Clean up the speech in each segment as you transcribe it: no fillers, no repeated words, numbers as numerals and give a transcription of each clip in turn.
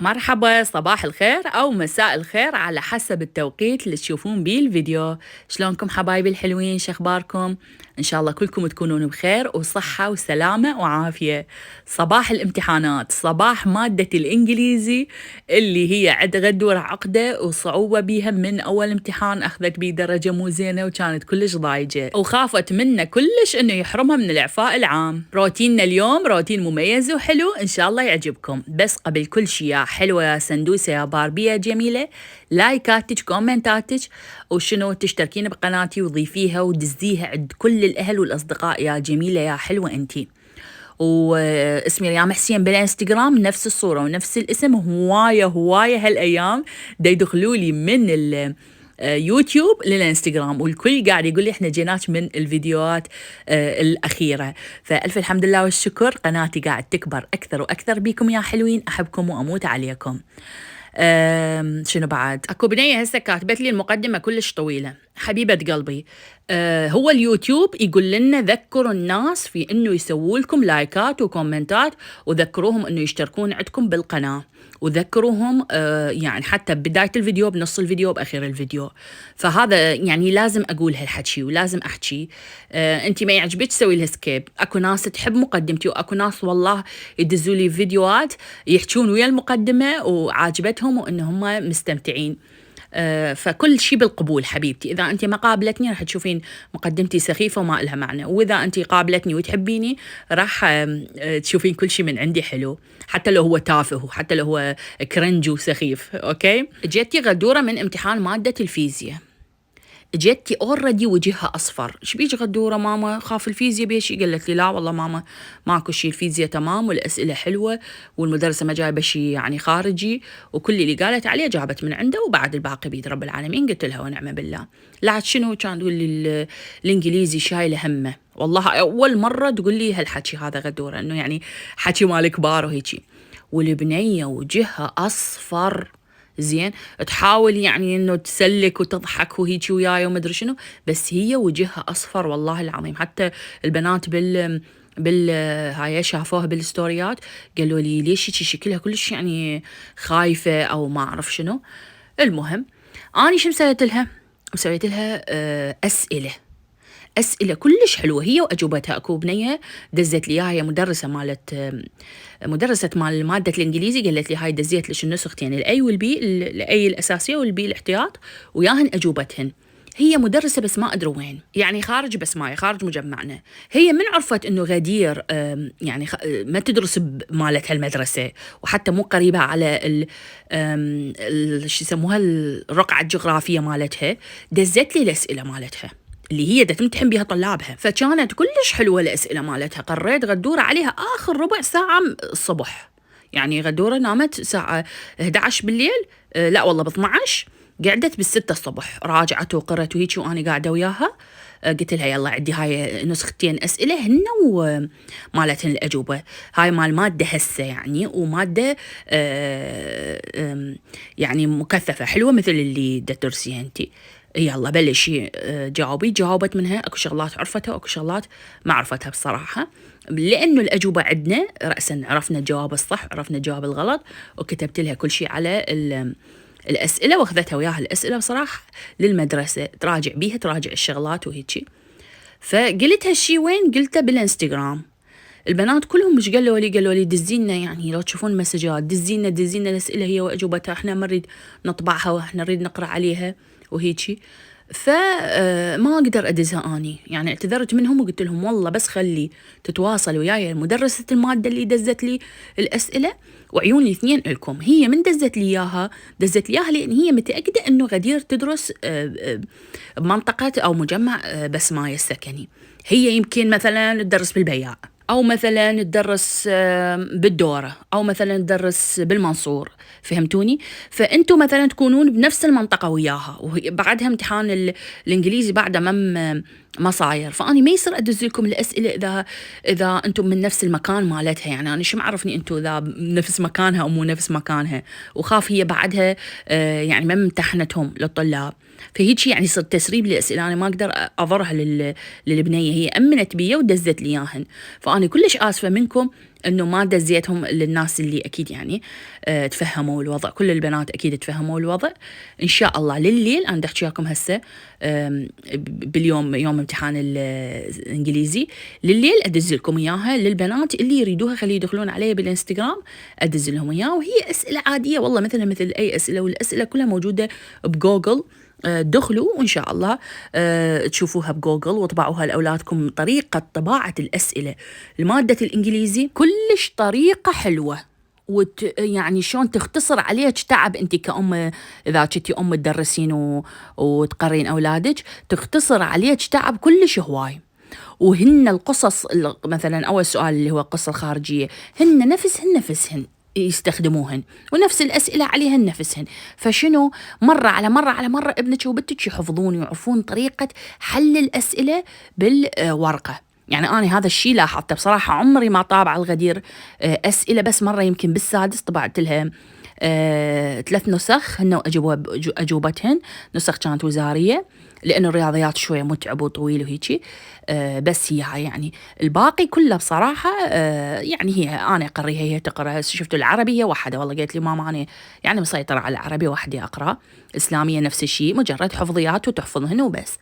مرحبا، صباح الخير أو مساء الخير على حسب التوقيت اللي تشوفون بيه الفيديو. شلونكم حبايبي الحلوين؟ شخباركم؟ إن شاء الله كلكم تكونون بخير وصحة وسلامة وعافية. صباح الامتحانات، صباح مادة الإنجليزي اللي هي عند غدورة عقدة وصعوبة بيها. من أول امتحان أخذت بيه درجة مو زينة وكانت كلش ضايجة وخافت منه كلش إنه يحرمها من الإعفاء العام. روتيننا اليوم روتين مميز وحلو إن شاء الله يعجبكم. بس قبل كل شيء يا حلوة يا سندوسة يا باربية جميلة، لايكاتك كومنتاتك وشنو تشتركين بقناتي وضيفيها ودزيها عند كل الأهل والأصدقاء يا جميلة يا حلوة أنتي. واسمي ريام حسين بالانستغرام نفس الصورة ونفس الاسم. هواية هالأيام دا يدخلوا لي من يوتيوب للانستغرام والكل قاعد يقول لي احنا جيناك من الفيديوهات الأخيرة. فألف الحمد لله والشكر، قناتي قاعد تكبر أكثر وأكثر بيكم يا حلوين، أحبكم وأموت عليكم. شنو بعد؟ اكو بنية هسه كاتبت لي المقدمة كلش طويلة. حبيبة قلبي، هو اليوتيوب يقول لنا ذكروا الناس في انه يسووا لكم لايكات وكومنتات، وذكروهم انه يشتركون عندكم بالقناة، وذكروهم يعني حتى ببداية الفيديو، بنص الفيديو، بآخر الفيديو. فهذا يعني لازم أقول هالحكي ولازم أحكي. أنت ما يعجبك سوي لها سكيب. أكو ناس تحب مقدمتي وأكو ناس والله يدزوا لي فيديوهات يحكون ويا المقدمة وعاجبتهم وإن هم مستمتعين. فكل شيء بالقبول حبيبتي. إذا أنت ما قابلتني راح تشوفين مقدمتي سخيفة وما إلها معنى، وإذا أنت قابلتني وتحبيني راح تشوفين كل شيء من عندي حلو، حتى لو هو تافه وحتى لو هو كرنج وسخيف. أوكي، جيتي غدورة من امتحان مادة الفيزياء، جتي اوريدي وجهها اصفر. شبيك غدوره ماما؟ خاف الفيزياء بيشي؟ قالت لي لا والله ماما ماكو شيء، الفيزياء تمام والاسئله حلوه والمدرسه ما جايبه شيء يعني خارجي، وكل اللي قالت عليه جابت من عنده وبعد الباقي بيد رب العالمين. قلت لها ونعم بالله. لا شنو كان تقول لي الانجليزي شايله همه. والله اول مره تقول لي هالحكي هذا غدوره، انه يعني حكي مال كبار وهيجي. والبنيه وجهها اصفر، زين تحاول يعني انه تسلك وتضحك وهيجي وياي وما ادري شنو، بس هي وجهها اصفر والله العظيم. حتى البنات هاي شافوها بالستوريات قالوا لي ليش هيك شكلها كلش يعني خايفة او ما اعرف شنو. المهم اني شو مسويت لها؟ مسويت لها أسئلة كلش حلوة هي وأجوبتها. أكو بنية دزت لي إياها، هي مدرسة مال مادة الإنجليزي، قالت لي هاي دزيت لش النسختين الأي والبي، الأي الأساسية والبي الاحتياط، وياهن أجوبتهن. هي مدرسة بس ما أدري وين، يعني خارج بس ماي خارج مجمعنا. هي من عرفت إنه غدير يعني ما تدرس بمالتها المدرسة، وحتى مو قريبة على شو يسموها الرقعة الجغرافية مالتها، دزت لي الأسئلة مالتها اللي هي دا تمتحن بها طلابها. فكانت كلش حلوة الأسئلة مالتها. قريت غدورة عليها آخر ربع ساعة الصبح، يعني غدورة نامت الساعة 11 بالليل، لا والله ب 12، قعدت بالستة الصبح راجعت وقرأت وهيك وأنا قاعدة وياها. قلت لها يلا عندي هاي نسختين أسئلة هن ومالتهن الأجوبة. هاي مال مادة هسه يعني، ومادة يعني مكثفة حلوة مثل اللي دا تدرسيها انتي. يلا بلشي جاوبي. جاوبت منها اكو شغلات عرفتها واكو شغلات ما عرفتها بصراحة، لأنه الأجوبة عندنا رأسا عرفنا الجواب الصح عرفنا الجواب الغلط، وكتبت لها كل شيء على الأسئلة، واخذتها وياها الأسئلة بصراحة للمدرسة تراجع بيها، تراجع الشغلات وهيجي. فقلت هالشي وين؟ قلته بالانستغرام. البنات كلهم مش قالوا لي دزينا، يعني لو تشوفون مسجات دزينا الأسئلة هي وأجوبتها، احنا ما نريد نطبعها واحنا نريد نقرأ عليها وهيجي. فما أقدر أدزها أني، يعني اعتذرت منهم وقلت لهم والله بس خلي تتواصل وياي مدرسة المادة اللي دزت لي الأسئلة، وعيوني الاثنين لكم. هي من دزت لي إياها لأن هي متأكدة أنه غدير تدرس بمنطقة أو مجمع بسماية السكني. هي يمكن مثلا تدرس بالبياع، أو مثلا تدرس بالدورة، أو مثلا تدرس بالمنصور، فهمتوني؟ فأنتوا مثلا تكونون بنفس المنطقة وياها، وبعدها امتحان الإنجليزي بعده ما صاير، فأني ما يصير أدز لكم الأسئلة إذا أنتم من نفس المكان مالتها. يعني أنا شو معرفني أنتوا إذا نفس مكانها أو مو نفس مكانها، وخاف هي بعدها يعني ما امتحنتهم للطلاب، فهيك يعني صرت تسريب للأسئلة. أنا ما أقدر أظهرها للبنية، هي أمنت بي ودزت لي إياهن. فأنا كلش آسفة منكم انه ما دزيتهم للناس اللي اكيد يعني تفهموا الوضع. كل البنات اكيد تفهموا الوضع. ان شاء الله لليل انا احكي لكم هسه باليوم يوم امتحان الانجليزي، لليل ادز لكم اياها للبنات اللي يريدوها، خليه يدخلون علي بالانستغرام ادز لهم اياها، وهي اسئله عاديه والله مثل اي اسئله، والاسئله كلها موجوده بجوجل. دخلوا وإن شاء الله تشوفوها بجوجل وطبعوها لأولادكم. طريقة طباعة الأسئلة المادة الإنجليزي كلش طريقة حلوة، يعني شلون تختصر عليك تعب أنت كأم، إذا كنتي أم تدرسين وتقرين أولادك، تختصر عليك تعب كلش هواي. وهن القصص مثلا أول سؤال اللي هو القصة الخارجية، هن نفسهن يستخدموهن، ونفس الأسئلة عليهن نفسهن. فشنو مرة على مرة على مرة ابنك وبنتك يحفظون ويعرفون طريقة حل الأسئلة بالورقة. يعني أنا هذا الشيء لاحظته بصراحة. عمري ما طابع الغدير أسئلة، بس مرة يمكن بالسادس طبعت لها 3 نسخ هن أجوبتهن، نسخ كانت وزارية لأن الرياضيات شوية متعب وطويل وهيجي. بس هي يعني الباقي كله بصراحة يعني هي أنا أقريها هي تقرأ. شفت العربي هي واحدة، والله قالت لي ماما أنا يعني مسيطرة على العربي وحدي أقرأ. إسلامية نفس الشيء، مجرد حفظيات وتحفظهن وبس.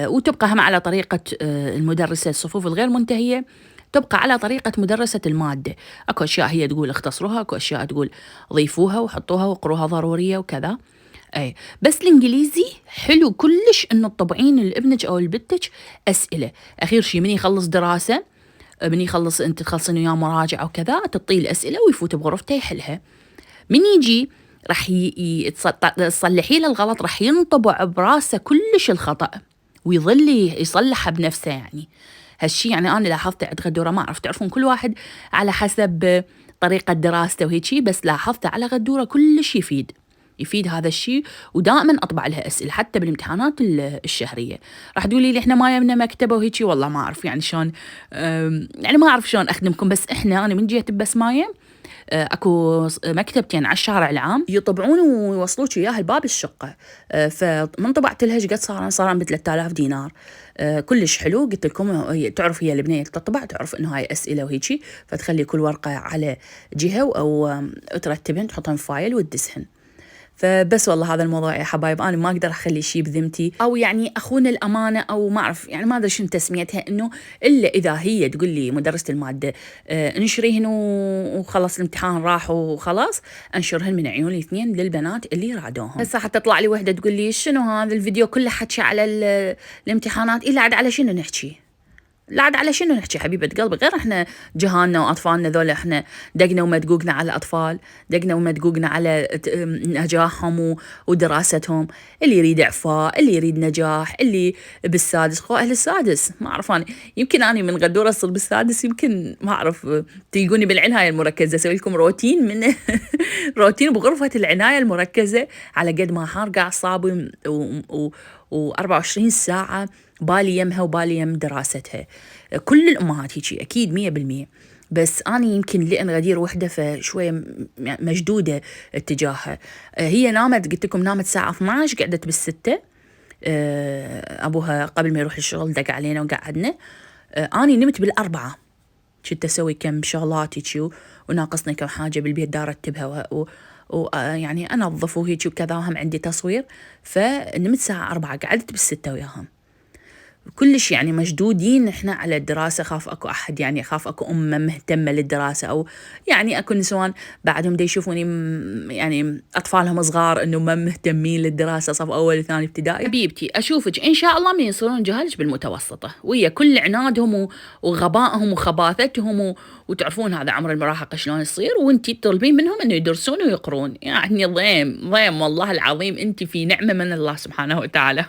وتبقى هم على طريقة المدرسة الصفوف الغير منتهية، تبقى على طريقة مدرسة المادة. أكو أشياء هي تقول اختصروها، أكو أشياء تقول ضيفوها وحطوها وقروها ضرورية وكذا. أي بس الإنجليزي حلو كلش إنه تطبعين لابنك أو لبنتك أسئلة. أخير شيء من يخلص دراسة، من يخلص أنت تخلصين وياه مراجعة وكذا، تعطيه الأسئلة ويفوت بغرفته يحلها. من يجي راح تصلحي له الغلط، راح ينطبع براسه كلش الخطأ ويظل يصلحها بنفسه. يعني هالشي يعني أنا لاحظته عند غدورة. ما أعرف تعرفون كل واحد على حسب طريقة دراسته وهيجي، بس لاحظته على غدورة كلش يفيد هذا الشيء. ودائما اطبع لها اسئله حتى بالامتحانات الشهريه. راح تقولي لي احنا ما يمنا مكتبه وهيجي، والله ما اعرف يعني شلون، يعني ما اعرف شلون اخدمكم. بس احنا انا من جهه بسمايه اكو مكتبتين على الشارع العام يطبعون ويوصلوك اياها لباب الشقه. فمن طبعت لها قد صار ب 3000 دينار. كلش حلو. قلت لكم تعرف هي البنيه تطبع، تعرف انه هاي اسئله وهيجي، فتخلي كل ورقه على جهه او ترتبهن تحطهن فايل وتدسهن. فبس والله هذا الموضوع يا حبايب انا ما اقدر اخلي شيء بذمتي، او يعني اخون الامانه، او ما اعرف يعني ما ادري شنو تسميتها، انه الا اذا هي تقول لي مدرسه الماده انشريهن وخلص الامتحان راح وخلاص، انشرهن من عيون الاثنين للبنات اللي رادوهم. هسه حتى تطلع لي وحده تقول لي شنو هذا الفيديو كله حكي على الامتحانات، الا عاد على شنو نحكي؟ لا عاد على شنو نحكي حبيبة قلبي، غير احنا جهالنا وأطفالنا ذولا احنا دقنا ومدقوقنا على الأطفال، دقنا ومدقوقنا على نجاحهم ودراستهم. اللي يريد إعفاء، اللي يريد نجاح، اللي بالسادس. خو أهل السادس ما أعرف أنا، يمكن أنا من غدورة أصل بالسادس، يمكن ما أعرف تلقوني بالعناية المركزة أسوي لكم روتين من روتين بغرفة العناية المركزة، على قد ما حارقة أعصابي و24 ساعة بالي يمها وبالي يم دراستها. كل الأمهات هيجي أكيد 100%، بس أنا يمكن لأن غدير وحدة فشوية مشدودة اتجاهها. هي نامت، قلت لكم نامت الساعة 12، قعدت بالستة. أبوها قبل ما يروح الشغل دق علينا وقعدنا. أنا نمت بالأربعة، كنت أسوي كم شغلات هيجي وناقصني كم حاجة بالبيت دار أرتبها ويعني أنظف وهيجي وكذا، وهم عندي تصوير. فنمت الساعة 4، قعدت بالستة وياهم. كلش يعني مشدودين احنا على الدراسة. خاف اكو احد يعني، خاف اكو امه مهتمة للدراسة، او يعني اكو نسوان بعدهم دا يشوفوني يعني اطفالهم صغار انه ما مهتمين للدراسة، صف اول وثاني ابتدائي. حبيبتي اشوفك ان شاء الله من يصيرون جهالك بالمتوسطة، ويا كل عنادهم وغبائهم وخباثتهم وتعرفون هذا عمر المراهقة شلون يصير، وانتي تطلبين منهم انه يدرسون ويقرون. يعني ضيم والله العظيم، انتي في نعمة من الله سبحانه وتعالى.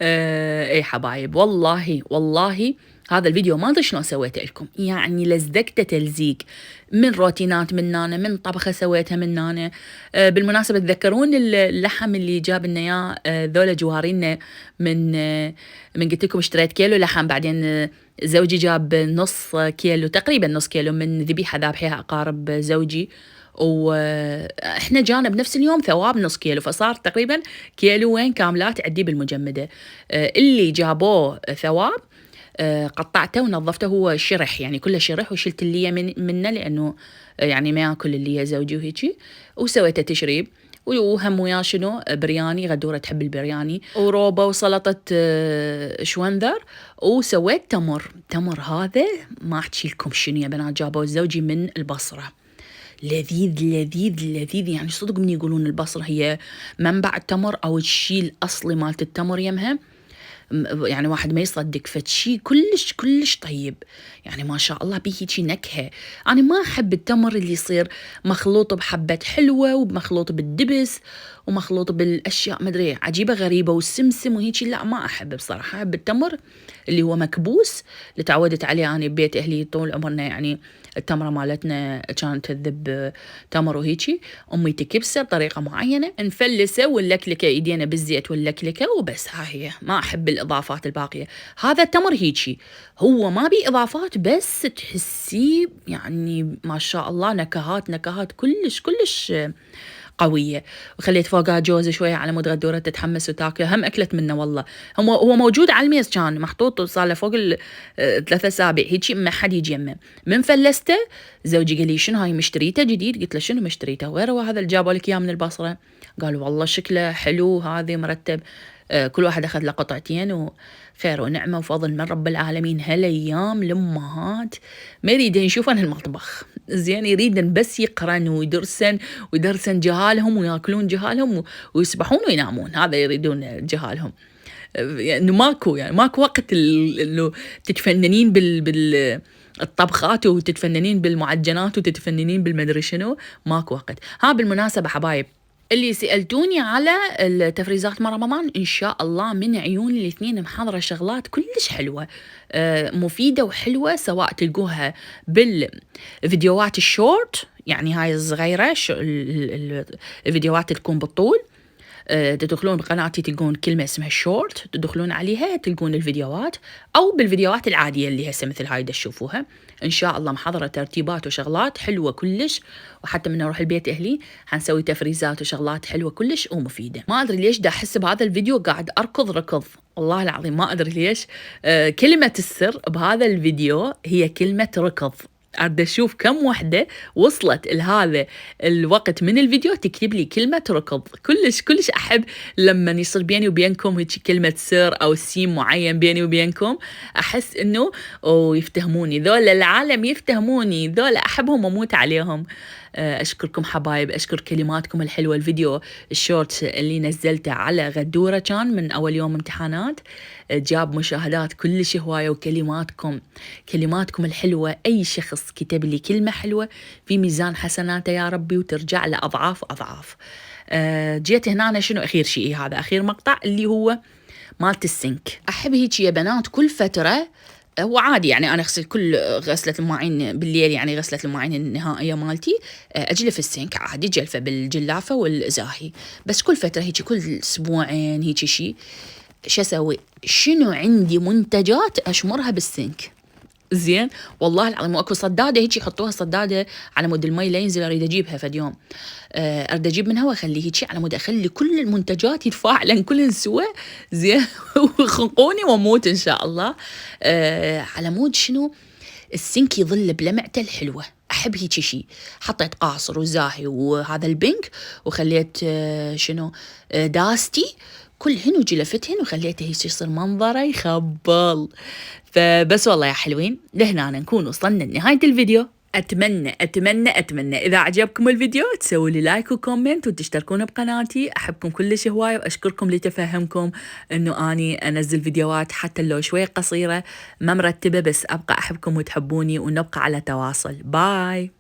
ايه حبايب، والله هذا الفيديو ما ادري شلون سويته لكم، يعني لزقته تلزيق من روتينات من انا، من طبخه سويتها من انا. بالمناسبه تذكرون اللحم اللي جاب لنا اياه ذولا جوارينا من قلت لكم اشتريت كيلو لحم، بعدين زوجي جاب نص كيلو تقريبا، نص كيلو من ذبيحه ذابحيها اقارب زوجي، واحنا جانا بنفس اليوم ثواب نص كيلو، فصار تقريبا كيلوين كاملات عندي بالمجمده. اللي جابوه ثواب قطعته ونظفته، هو شرح يعني كله شرح، وشلت اللية منه لأنه يعني ما ياكل اللية زوجي وهيجي، وسويته تشريب. وهم وياه شنو برياني، غدورة تحب البرياني، وروبة وسلطة شونذر، وسويت تمر هذا ما احكي لكم شنو يا بنات، جابوه زوجي من البصرة، لذيذ لذيذ لذيذ يعني صدق. من يقولون البصرة هي منبع التمر أو الشيء الأصلي مالت التمر يمها، يعني واحد ما يصدق، فشي كلش كلش طيب يعني ما شاء الله، بيه هيجي نكهة. أنا ما أحب التمر اللي يصير مخلوط بحبة حلوة ومخلوط بالدبس ومخلوط بالأشياء مدري عجيبة غريبة والسمسم وهيجي، لا ما أحب بصراحة. أحب التمر اللي هو مكبوس اللي تعودت عليه أنا ببيت أهلي طول عمرنا، يعني التمرة مالتنا كانت تذب تمر وهيجي، أمي تكبسه بطريقة معينة، نفلسه ونلكلكه إيدينا بالزيت ونلكلكه وبس. ها هي، ما أحب الإضافات الباقية. هذا التمر هيجي هو ما بيه إضافات، بس تحسيه يعني ما شاء الله نكهات كلش كلش قوية. وخليت فوقها جوز شوية على مود غدورة تتحمس وتاكل، هم أكلت منه والله. هو موجود على الميز، كان محطوط وصار له فوق 3 أسابيع هيجي، ما حد يجي يمه. من فلسته زوجي قال لي شنو هاي مشتريته جديد؟ قلت له شنو مشتريته؟ وين هو هذا اللي جابوا لك اياه من البصرة؟ قال والله شكله حلو، هذا مرتب. كل واحد أخذ له قطعتين، وخير ونعمة وفضل من رب العالمين. هالأيام الأمهات ما يريدن يشوفن المطبخ زين، يريدن بس يقرن ويدرسن جهالهم وياكلون جهالهم ويسبحون وينامون، هذا يريدون جهالهم. يعني ماكو وقت انه تتفننين الطبخات وتتفننين بالمعجنات وتتفننين بالمدري شنو، ماكو وقت. بالمناسبة حبايب، اللي سألتوني على التفريزات مع رمضان، إن شاء الله من عيون الاثنين محضرة شغلات كلش حلوة مفيدة وحلوة، سواء تلقوها بالفيديوهات الشورت يعني هاي الصغيرة، الفيديوهات تكون بالطول، تدخلون بقناتي تلقون كلمة اسمها شورت، تدخلون عليها تلقون الفيديوهات، أو بالفيديوهات العادية اللي هسه مثل هاي تشوفوها. إن شاء الله محضرة ترتيبات وشغلات حلوة كلش، وحتى من أروح البيت أهلي حنسوي تفريزات وشغلات حلوة كلش ومفيدة. ما أدري ليش دا أحس بهذا الفيديو قاعد أركض ركض، والله العظيم ما أدري ليش. كلمة السر بهذا الفيديو هي كلمة ركض. أرد أشوف كم وحدة وصلت لهذا الوقت من الفيديو تكتب لي كلمة ركض. كلش كلش أحب لما يصير بيني وبينكم هيك كلمة سر أو سيم معين بيني وبينكم، أحس إنه يفتهموني ذولا، العالم يفتهموني ذولا، أحبهم وأموت عليهم. أشكركم حبايب، أشكر كلماتكم الحلوة. الفيديو الشورت اللي نزلته على غدورة كان من أول يوم امتحانات، جاب مشاهدات كلش هواية، كلماتكم الحلوة. أي شخص كتب لي كلمة حلوة في ميزان حسناته يا ربي، وترجع له أضعاف أضعاف. جيت هنا أنا شنو أخير شيء، هذا أخير مقطع اللي هو مالت السنك. أحب هيك يا بنات كل فترة، هو عادي يعني أنا أغسل كل غسلة المواعين بالليل، يعني غسلة المواعين النهائية مالتي أجلف السنك عادي، جلفة بالجلافة والزاهي، بس كل فترة هيك كل أسبوعين هيك شي شو أسوي؟ شنو عندي منتجات أشمرها بالسنك زين، والله العظيم. واكو صداده هيك يحطوها صداده على مود المي لا ينزل، اريد اجيبها فد يوم، اريد اجيب منها واخليه هيك على مود اخلي كل المنتجات يتفاعلن كلهن سوا زين ويخنقوني واموت ان شاء الله. على مود شنو السنك يظل بلمعته الحلوه. احب هيك شيء. حطيت قاصر وزاهي وهذا البنك، وخليت شنو داستي كلهن وجلفتهن، وخليته هيك يصير منظره يخبل. فبس والله يا حلوين، لهنا نكون وصلنا لنهاية الفيديو. أتمنى إذا عجبكم الفيديو تسووا لي لايك وكومنت وتشتركون بقناتي. أحبكم كلش هواي، وأشكركم لتفهمكم إنه أني أنزل فيديوهات حتى لو شوي قصيرة ما مرتبة، بس أبقى أحبكم وتحبوني ونبقى على تواصل. باي.